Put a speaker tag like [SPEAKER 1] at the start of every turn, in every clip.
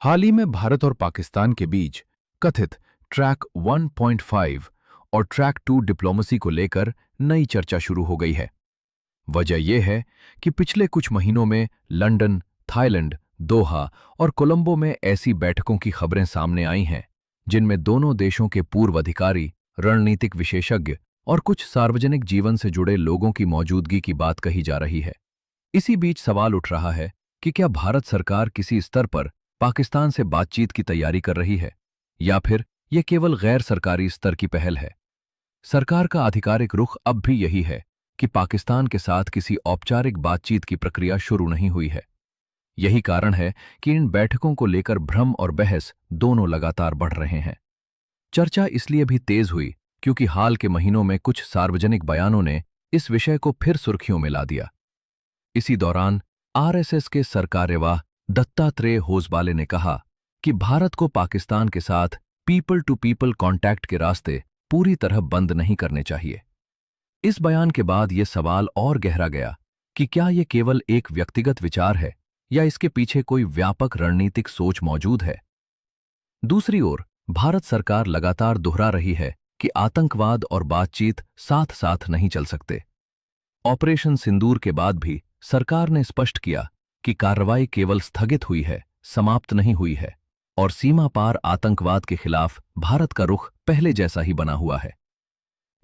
[SPEAKER 1] हाल ही में भारत और पाकिस्तान के बीच कथित ट्रैक 1.5 और ट्रैक 2 डिप्लोमेसी को लेकर नई चर्चा शुरू हो गई है। वजह यह है कि पिछले कुछ महीनों में लंदन, थाईलैंड, दोहा और कोलंबो में ऐसी बैठकों की खबरें सामने आई हैं जिनमें दोनों देशों के पूर्व अधिकारी, रणनीतिक विशेषज्ञ और कुछ सार्वजनिक जीवन से जुड़े लोगों की मौजूदगी की बात कही जा रही है। इसी बीच सवाल उठ रहा है कि क्या भारत सरकार किसी स्तर पर पाकिस्तान से बातचीत की तैयारी कर रही है या फिर यह केवल गैर सरकारी स्तर की पहल है। सरकार का आधिकारिक रुख अब भी यही है कि पाकिस्तान के साथ किसी औपचारिक बातचीत की प्रक्रिया शुरू नहीं हुई है। यही कारण है कि इन बैठकों को लेकर भ्रम और बहस दोनों लगातार बढ़ रहे हैं। चर्चा इसलिए भी तेज हुई क्योंकि हाल के महीनों में कुछ सार्वजनिक बयानों ने इस विषय को फिर सुर्खियों में ला दिया। इसी दौरान आरएसएस के सरकार्यवाह दत्तात्रेय होसबाले ने कहा कि भारत को पाकिस्तान के साथ पीपल टू पीपल कांटेक्ट के रास्ते पूरी तरह बंद नहीं करने चाहिए। इस बयान के बाद यह सवाल और गहरा गया कि क्या यह केवल एक व्यक्तिगत विचार है या इसके पीछे कोई व्यापक रणनीतिक सोच मौजूद है। दूसरी ओर भारत सरकार लगातार दोहरा रही है कि आतंकवाद और बातचीत साथ साथ नहीं चल सकते। ऑपरेशन सिंदूर के बाद भी सरकार ने स्पष्ट किया कि कार्रवाई केवल स्थगित हुई है, समाप्त नहीं हुई है, और सीमा पार आतंकवाद के खिलाफ भारत का रुख पहले जैसा ही बना हुआ है।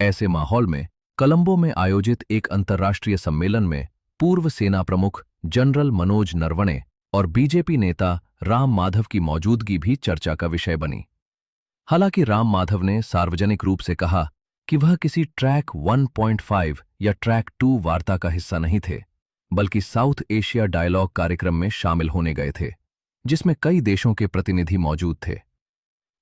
[SPEAKER 1] ऐसे माहौल में कोलंबो में आयोजित एक अंतर्राष्ट्रीय सम्मेलन में पूर्व सेना प्रमुख जनरल मनोज नरवणे और बीजेपी नेता राम माधव की मौजूदगी भी चर्चा का विषय बनी। हालांकि राम माधव ने सार्वजनिक रूप से कहा कि वह किसी ट्रैक 1.5 या ट्रैक 2 वार्ता का हिस्सा नहीं थे, बल्कि साउथ एशिया डायलॉग कार्यक्रम में शामिल होने गए थे, जिसमें कई देशों के प्रतिनिधि मौजूद थे।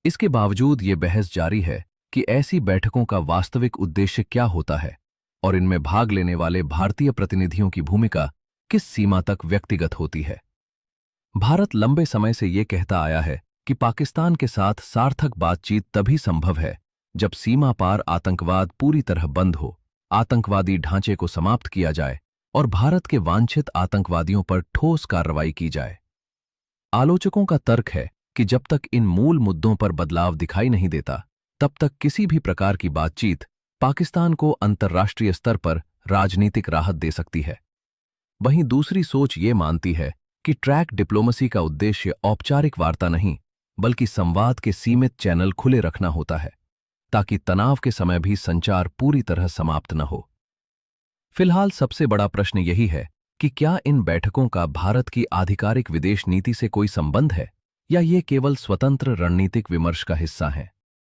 [SPEAKER 1] इसके बावजूद ये बहस जारी है कि ऐसी बैठकों का वास्तविक उद्देश्य क्या होता है और इनमें भाग लेने वाले भारतीय प्रतिनिधियों की भूमिका किस सीमा तक व्यक्तिगत होती है। भारत लंबे समय से ये कहता आया है कि पाकिस्तान के साथ सार्थक बातचीत तभी संभव है जब सीमा पार आतंकवाद पूरी तरह बंद हो, आतंकवादी ढांचे को समाप्त किया जाए और भारत के वांछित आतंकवादियों पर ठोस कार्रवाई की जाए। आलोचकों का तर्क है कि जब तक इन मूल मुद्दों पर बदलाव दिखाई नहीं देता, तब तक किसी भी प्रकार की बातचीत पाकिस्तान को अंतर्राष्ट्रीय स्तर पर राजनीतिक राहत दे सकती है। वहीं दूसरी सोच ये मानती है कि ट्रैक डिप्लोमेसी का उद्देश्य औपचारिक वार्ता नहीं, बल्कि संवाद के सीमित चैनल खुले रखना होता है, ताकि तनाव के समय भी संचार पूरी तरह समाप्त न हो। फिलहाल सबसे बड़ा प्रश्न यही है कि क्या इन बैठकों का भारत की आधिकारिक विदेश नीति से कोई संबंध है या ये केवल स्वतंत्र रणनीतिक विमर्श का हिस्सा है।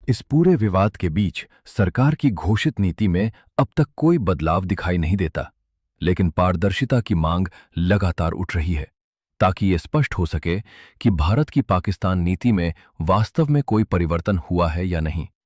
[SPEAKER 1] इस पूरे विवाद के बीच सरकार की घोषित नीति में अब तक कोई बदलाव दिखाई नहीं देता, लेकिन पारदर्शिता की मांग लगातार उठ रही है, ताकि ये स्पष्ट हो सके कि भारत की पाकिस्तान नीति में वास्तव में कोई परिवर्तन हुआ है या नहीं।